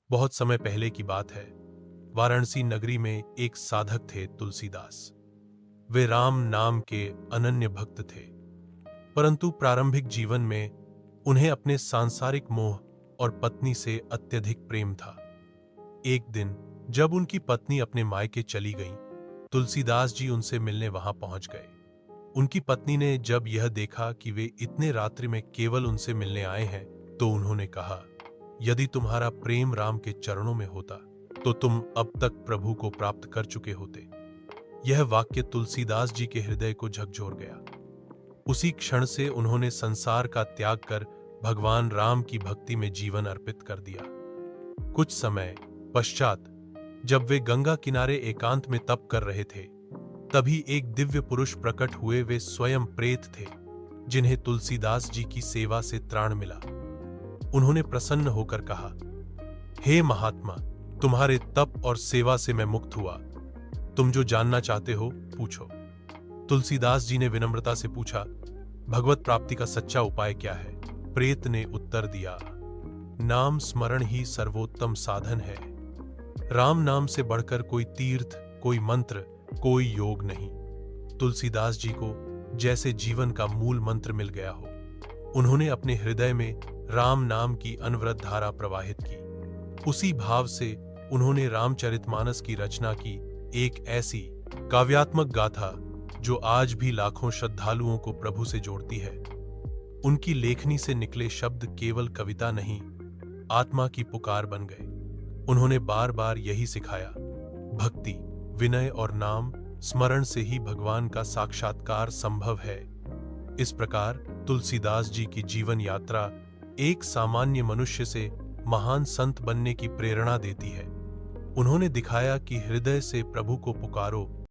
बहुत समय पहले की बात है। वाराणसी नगरी में एक साधक थे, तुलसीदास। वे राम नाम के अनन्य भक्त थे, परंतु प्रारंभिक जीवन में उन्हें अपने सांसारिक मोह और पत्नी से अत्यधिक प्रेम था। एक दिन जब उनकी पत्नी अपने मायके चली गई, तुलसीदास जी उनसे मिलने वहां पहुंच गए। उनकी पत्नी ने जब यह देखा कि वे इतने रात्रि में केवल उनसे मिलने आए हैं, तो उन्होंने कहा, यदि तुम्हारा प्रेम राम के चरणों में होता तो तुम अब तक प्रभु को प्राप्त कर चुके होते। यह वाक्य तुलसीदास जी के हृदय को झकझोर गया। उसी क्षण से उन्होंने संसार का त्याग कर भगवान राम की भक्ति में जीवन अर्पित कर दिया। कुछ समय पश्चात जब वे गंगा किनारे एकांत में तप कर रहे थे, तभी एक दिव्य पुरुष प्रकट हुए। वे स्वयं प्रेत थे, जिन्हें तुलसीदास जी की सेवा से त्राण मिला। उन्होंने प्रसन्न होकर कहा, हे महात्मा, तुम्हारे तप और सेवा से मैं मुक्त हुआ। तुम जो जानना चाहते हो पूछो। तुलसीदास जी ने विनम्रता से पूछा, भगवत प्राप्ति का सच्चा उपाय क्या है? प्रेत ने उत्तर दिया, नाम स्मरण ही सर्वोत्तम साधन है। राम नाम से बढ़कर कोई तीर्थ, कोई मंत्र, कोई योग नहीं। तुलसीदास जी को जैसे जीवन का मूल मंत्र मिल गया हो। उन्होंने अपने हृदय में राम नाम की अनवरत धारा प्रवाहित की। उसी भाव से उन्होंने रामचरितमानस की रचना की, एक ऐसी काव्यात्मक गाथा जो आज भी लाखों श्रद्धालुओं को प्रभु से जोड़ती है। उनकी लेखनी से निकले शब्द केवल कविता नहीं, आत्मा की पुकार बन गए। उन्होंने बार बार यही सिखाया, भक्ति, विनय और नाम स्मरण से ही भगवान का साक्षात्कार संभव है। इस प्रकार तुलसीदास जी की जीवन यात्रा एक सामान्य मनुष्य से महान संत बनने की प्रेरणा देती है। उन्होंने दिखाया कि हृदय से प्रभु को पुकारो